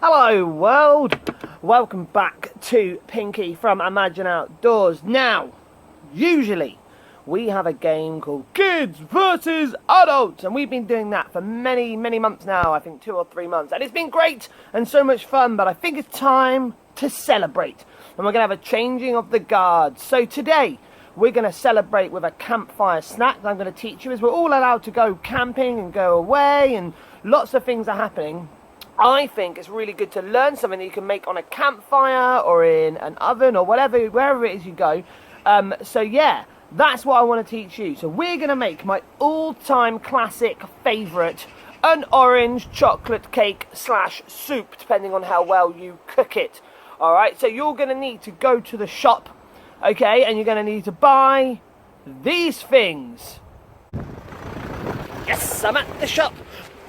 Hello world, welcome back to Pinky from Imagine Outdoors. Now, usually we have a game called Kids versus Adults, and we've been doing that for many months now, I think 2 or 3 months, and it's been great and so much fun, but I think it's time to celebrate, and we're going to have a changing of the guards. So today we're going to celebrate with a campfire snack that I'm going to teach you, as we're all allowed to go camping and go away and lots of things are happening. I think it's really good to learn something that you can make on a campfire or in an oven or whatever, wherever it is you go. So yeah, that's what I want to teach you. So we're going to make my all-time classic favourite, an orange chocolate cake / soup, depending on how well you cook it. Alright, so you're going to need to go to the shop, okay, and you're going to need to buy these things. Yes, I'm at the shop.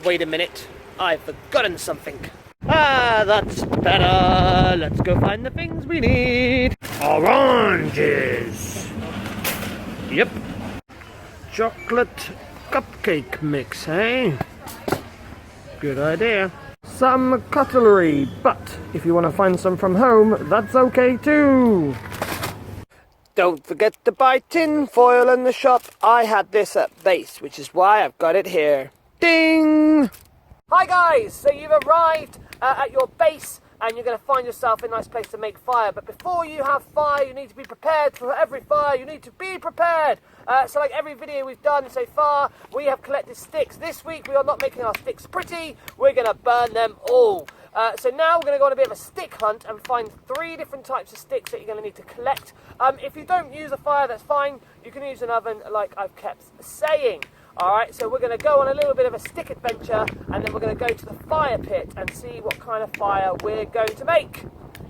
Wait a minute. I've forgotten something. That's better. Let's go find the things we need. Oranges. Yep. Chocolate cupcake mix, eh? Good idea. Some cutlery, but if you want to find some from home, that's okay too. Don't forget to buy tin foil in the shop. I had this at base, which is why I've got it here. Ding! Hi guys, so you've arrived at your base and you're going to find yourself a nice place to make fire. But before you have fire, you need to be prepared. For every fire, you need to be prepared. So like every video we've done so far, we have collected sticks. This week we are not making our sticks pretty, we're going to burn them all. So now we're going to go on a bit of a stick hunt and find 3 different types of sticks that you're going to need to collect. If you don't use a fire, that's fine. You can use an oven like I've kept saying. Alright, so we're going to go on a little bit of a stick adventure and then we're going to go to the fire pit and see what kind of fire we're going to make.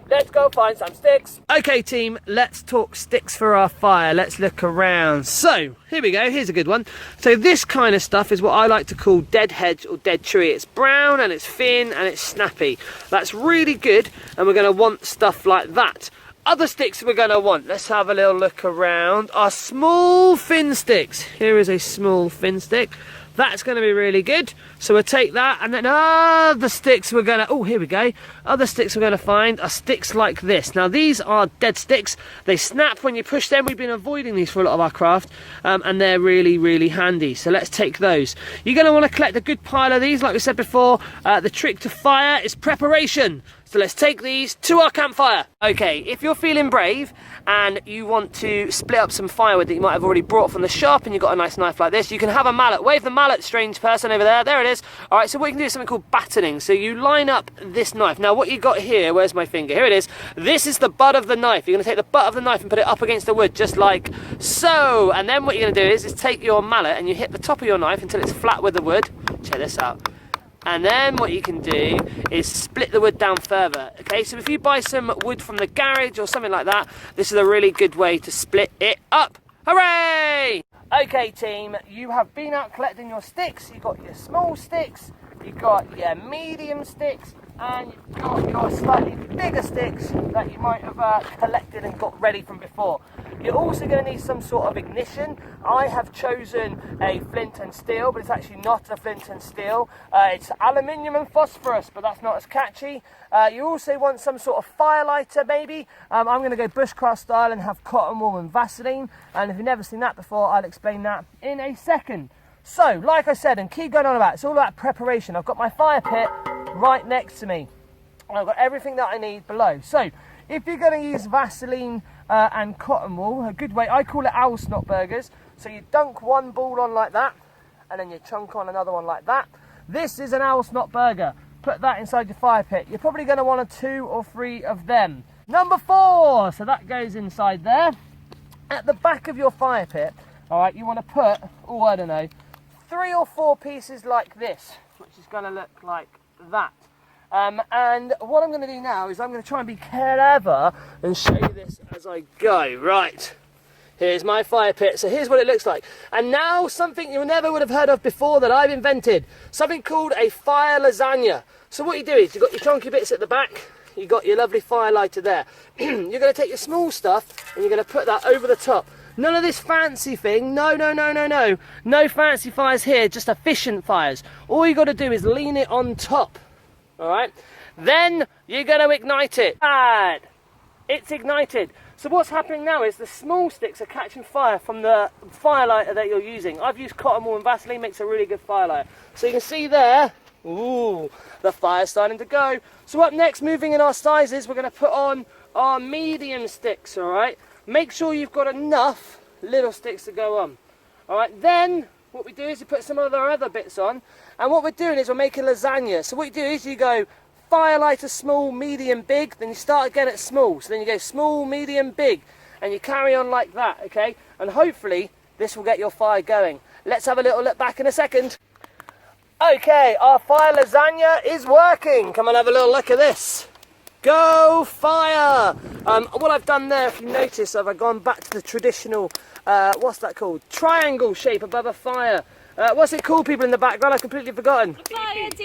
Let's go find some sticks. Okay team, let's talk sticks for our fire. Let's look around. So, here we go, here's a good one. So this kind of stuff is what I like to call dead hedge or dead tree. It's brown and it's thin and it's snappy. That's really good and we're going to want stuff like that. Other sticks we're going to want, let's have a little look around, are small thin sticks. Here is a small thin stick. That's going to be really good. So we'll take that, and then other sticks we're going to, oh, here we go. Other sticks we're going to find are sticks like this. Now these are dead sticks. They snap when you push them. We've been avoiding these for a lot of our craft, and they're really handy. So let's take those. You're going to want to collect a good pile of these. Like we said before, the trick to fire is preparation. So let's take these to our campfire. Okay, if you're feeling brave and you want to split up some firewood that you might have already brought from the shop and you've got a nice knife like this, you can have a mallet. Wave the mallet, strange person over there. There it is. All right, so what you can do is something called battening. So you line up this knife. Now what you got here, where's my finger? Here it is. This is the butt of the knife. You're going to take the butt of the knife and put it up against the wood, just like so. And then what you're going to do is take your mallet and you hit the top of your knife until it's flat with the wood. Check this out. And then what you can do is split the wood down further. Okay, so if you buy some wood from the garage or something like that, this is a really good way to split it up. Hooray! Okay team, you have been out collecting your sticks. You've got your small sticks, you've got your medium sticks, and you've got your slightly bigger sticks that you might have collected and got ready from before. You're also going to need some sort of ignition. I have chosen a flint and steel, but it's actually not a flint and steel. It's aluminium and phosphorus, but that's not as catchy. You also want some sort of fire lighter maybe. I'm going to go bushcraft style and have cotton wool and Vaseline. And if you've never seen that before, I'll explain that in a second. So, like I said, and keep going on about, it's all about preparation. I've got my fire pit right next to me. And I've got everything that I need below. So, if you're going to use Vaseline and cotton wool, a good way, I call it owl snot burgers. So you dunk one ball on like that, and then you chunk on another one like that. This is an owl snot burger. Put that inside your fire pit. You're probably going to want 2 or 3 of them. Number 4, so that goes inside there. At the back of your fire pit, all right, you want to put, oh, I don't know, 3 or 4 pieces like this, which is going to look like that. And what I'm going to do now is I'm going to try and be clever and show you this as I go. Right, here's my fire pit. So here's what it looks like. And now something you never would have heard of before that I've invented. Something called a fire lasagna. So what you do is you've got your chunky bits at the back. You've got your lovely fire lighter there. You're going to take your small stuff and you're going to put that over the top. None of this fancy thing. No. No fancy fires here, just efficient fires. All you got to do is lean it on top. All right. Then you're going to ignite it. And it's ignited. So what's happening now is the small sticks are catching fire from the firelighter that you're using. I've used cotton wool and Vaseline, makes a really good firelighter. So you can see there, ooh, the fire's starting to go. So up next, moving in our sizes, we're going to put on our medium sticks, all right? Make sure you've got enough little sticks to go on. All right, then what we do is we put some of our other bits on, and what we're doing is we're making lasagna. So what you do is you go firelighter, small, medium, big, then you start again at small. So then you go small, medium, big, and you carry on like that, okay? And hopefully this will get your fire going. Let's have a little look back in a second. Okay, our fire lasagna is working. Come and have a little look at this. Go fire! What I've done there, if you notice, I've gone back to the traditional, what's that called? Triangle shape above a fire. What's it called, people in the background? I've completely forgotten.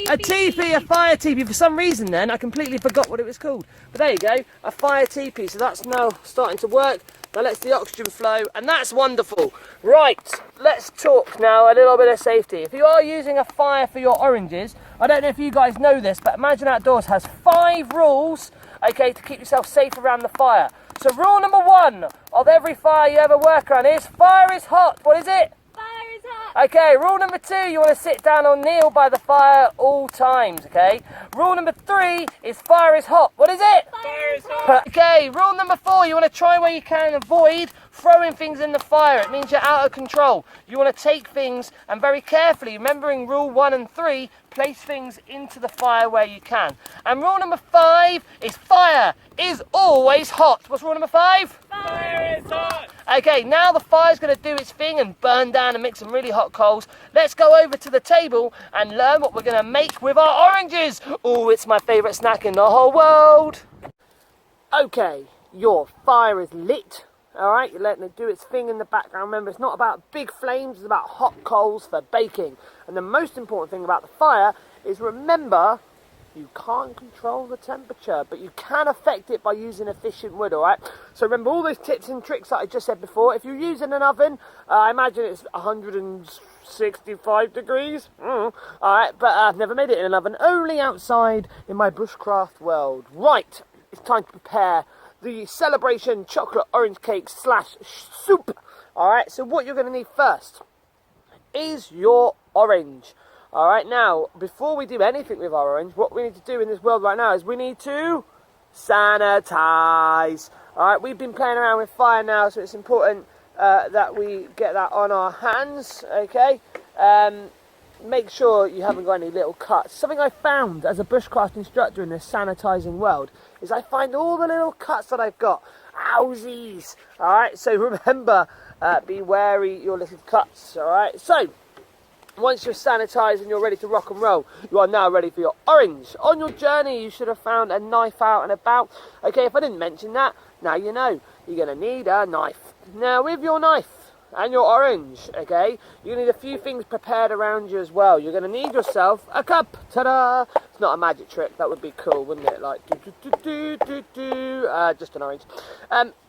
A teepee, a fire teepee. For some reason then, I completely forgot what it was called. But there you go, a fire teepee. So that's now starting to work. Now lets the oxygen flow, and that's wonderful. Right, let's talk now a little bit of safety. If you are using a fire for your oranges, I don't know if you guys know this, but Imagine Outdoors has 5 rules, okay, to keep yourself safe around the fire. So rule number 1 of every fire you ever work on is fire is hot. What is it? Fire is hot. Okay, rule number 2, you want to sit down or kneel by the fire all times, okay? Rule number 3 is fire is hot. What is it? Fire is hot. Okay, rule number 4, you want to try where you can avoid throwing things in the fire. It means you're out of control. You want to take things and very carefully, remembering rule 1 and 3, place things into the fire where you can. And rule number 5 is fire is always hot. What's rule number 5? Fire is hot. Okay, now the fire's going to do its thing and burn down and make some really hot coals. Let's go over to the table and learn what we're going to make with our oranges. Oh, it's my favourite snack in the whole world. Okay, your fire is lit. Alright, you're letting it do its thing in the background. Remember, it's not about big flames, it's about hot coals for baking. And the most important thing about the fire is, remember, you can't control the temperature, but you can affect it by using efficient wood, alright? So remember all those tips and tricks that I just said before. If you're using an oven, I imagine it's 165 degrees. Alright, but I've never made it in an oven, only outside in my bushcraft world. Right, it's time to prepare the celebration chocolate orange cake / soup. Alright, so what you're going to need first is your orange. Alright, now, before we do anything with our orange, what we need to do in this world right now is we need to sanitize. Alright, we've been playing around with fire now, so it's important that we get that on our hands, okay? Make sure you haven't got any little cuts. Something I found as a bushcraft instructor in this sanitizing world is I find all the little cuts that I've got. Owsies! Alright, so remember, be wary your little cuts, alright? So, once you're sanitized and you're ready to rock and roll, you are now ready for your orange. On your journey, you should have found a knife out and about. Okay, if I didn't mention that, now you know. You're going to need a knife. Now, with your knife and your orange, okay, you need a few things prepared around you as well. You're going to need yourself a cup. Ta-da! It's not a magic trick. That would be cool, wouldn't it? Like, just an orange.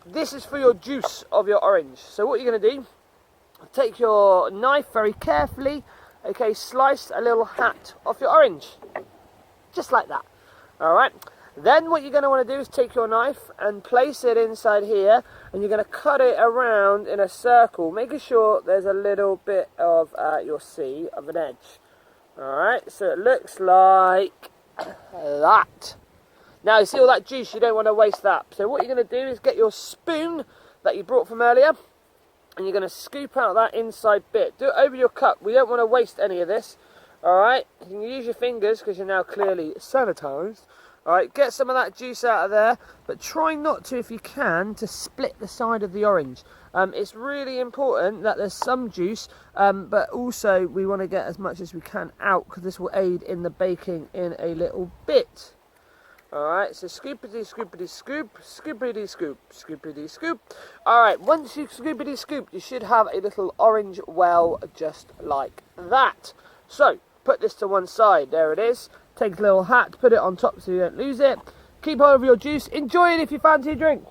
This is for your juice of your orange. So what you're going to do, take your knife very carefully, okay, slice a little hat off your orange. Just like that. Alright. Then what you're going to want to do is take your knife and place it inside here, and you're going to cut it around in a circle, making sure there's a little bit of, you'll see, of an edge. Alright, so it looks like that. Now, you see all that juice, you don't want to waste that. So what you're going to do is get your spoon that you brought from earlier, and you're going to scoop out that inside bit. Do it over your cup. We don't want to waste any of this. Alright, you can use your fingers because you're now clearly sanitized. Alright, get some of that juice out of there, but try not to, if you can, to split the side of the orange. It's really important that there's some juice, but also we want to get as much as we can out, because this will aid in the baking in a little bit. Alright, so scoopity scoopity scoop, scoopity scoop, scoopity scoop. Alright, once you scoopity scoop, you should have a little orange well just like that. So, put this to one side, there it is. Take a little hat, put it on top so you don't lose it. Keep hold of your juice, enjoy it if you fancy a drink.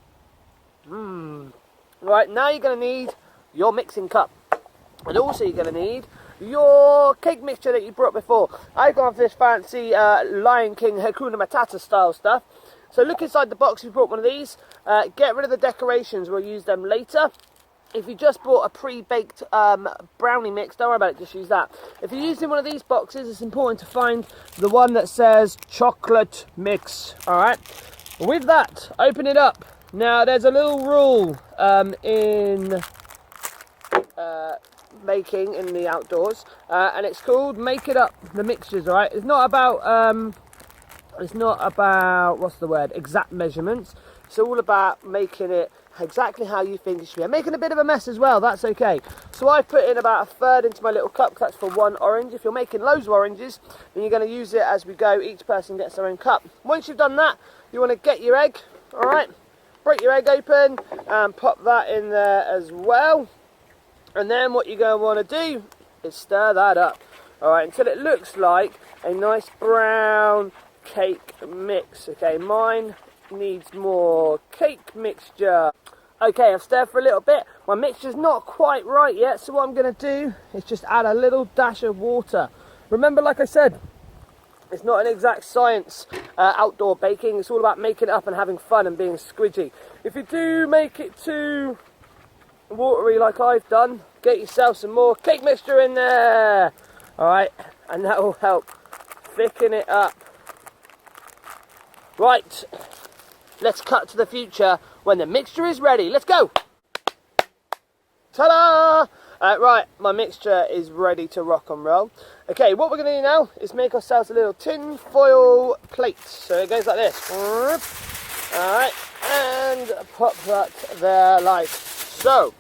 Right, now you're going to need your mixing cup. And also you're going to need your cake mixture that you brought before. I've gone for this fancy Lion King Hakuna Matata style stuff. So look inside the box if you brought one of these. Get rid of the decorations, we'll use them later. If you just bought a pre-baked brownie mix, don't worry about it, just use that. If you're using one of these boxes, it's important to find the one that says chocolate mix, alright? With that, open it up. Now, there's a little rule in making in the outdoors, and it's called make it up, the mixtures, alright? It's not about, what's the word, exact measurements. It's all about making it exactly how you think it should be. I'm making a bit of a mess as well, that's okay. So I put in about a third into my little cup, that's for one orange. If you're making loads of oranges, then you're going to use it as we go. Each person gets their own cup. Once you've done that, you want to get your egg, alright? Break your egg open and pop that in there as well. And then what you're going to want to do is stir that up, alright, until it looks like a nice brown cake mix. Okay, mine needs more cake mixture. Okay, I've stirred for a little bit. My mixture's not quite right yet, so what I'm going to do is just add a little dash of water. Remember, like I said, it's not an exact science, outdoor baking. It's all about making it up and having fun and being squidgy. If you do make it too watery like I've done, get yourself some more cake mixture in there. Alright, and that will help thicken it up. Right, let's cut to the future when the mixture is ready. Let's go! Ta-da! Right, my mixture is ready to rock and roll. Okay, what we're going to do now is make ourselves a little tin foil plate. So it goes like this. Alright, and pop that there like so.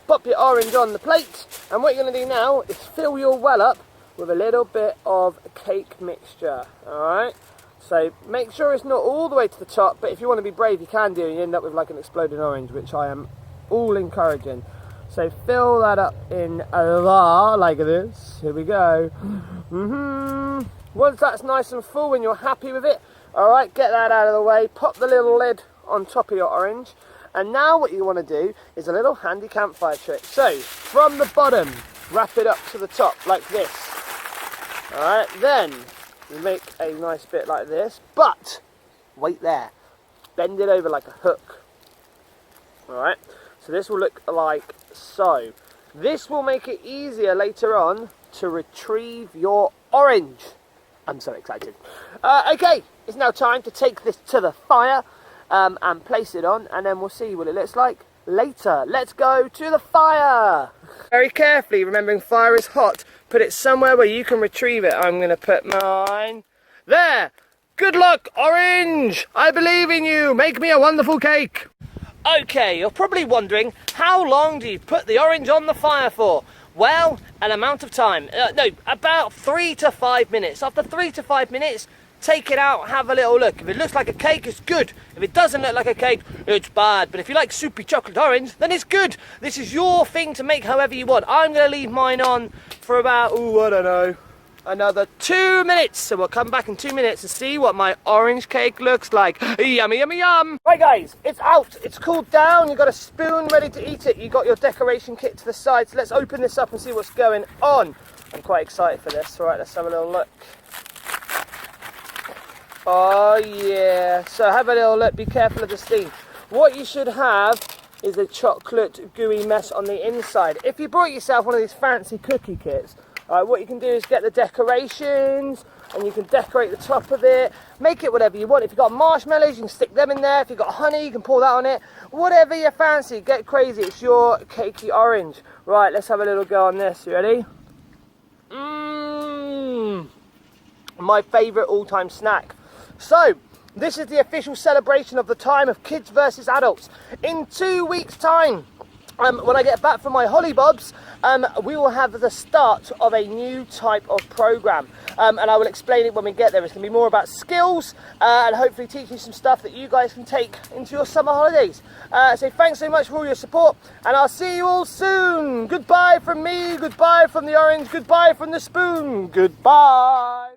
Pop your orange on the plate, and what you're going to do now is fill your well up with a little bit of cake mixture. Alright, so make sure it's not all the way to the top, but if you want to be brave you can do, and you end up with like an exploding orange, which I am all encouraging. So fill that up in there like this. Here we go. Once that's nice and full and you're happy with it, alright, get that out of the way, pop the little lid on top of your orange, and now what you want to do is a little handy campfire trick. So from the bottom, wrap it up to the top like this. Alright, then you make a nice bit like this, but wait there, bend it over like a hook. Alright, so this will look like so. This will make it easier later on to retrieve your orange. I'm so excited. Okay, it's now time to take this to the fire and place it on, and then we'll see what it looks like later. Let's go to the fire. Very carefully, remembering fire is hot, put it somewhere where you can retrieve it. I'm going to put mine there. Good luck, orange. I believe in you. Make me a wonderful cake. Okay, you're probably wondering, how long do you put the orange on the fire for? Well, an amount of time. No, about 3 to 5 minutes. After 3 to 5 minutes, take it out, have a little look. If it looks like a cake, it's good. If it doesn't look like a cake, it's bad. But if you like soupy chocolate orange, then it's good. This is your thing to make however you want. I'm going to leave mine on for about, I don't know, another 2 minutes. So we'll come back in 2 minutes to see what my orange cake looks like. Yummy, yummy, yum. Right guys, it's out. It's cooled down. You've got a spoon ready to eat it. You've got your decoration kit to the side. So let's open this up and see what's going on. I'm quite excited for this. All right, let's have a little look. Oh yeah, so have a little look, be careful of the steam. What you should have is a chocolate gooey mess on the inside. If you brought yourself one of these fancy cookie kits, what you can do is get the decorations and you can decorate the top of it, make it whatever you want. If you've got marshmallows, you can stick them in there. If you've got honey, you can pour that on it. Whatever you fancy, get crazy, it's your cakey orange. Right, let's have a little go on this, you ready? My favourite all-time snack. So, this is the official celebration of the time of kids versus adults. In 2 weeks' time, when I get back from my hollybobs, we will have the start of a new type of programme. And I will explain it when we get there. It's going to be more about skills and hopefully teach you some stuff that you guys can take into your summer holidays. So thanks so much for all your support, and I'll see you all soon. Goodbye from me, goodbye from the orange, goodbye from the spoon, goodbye.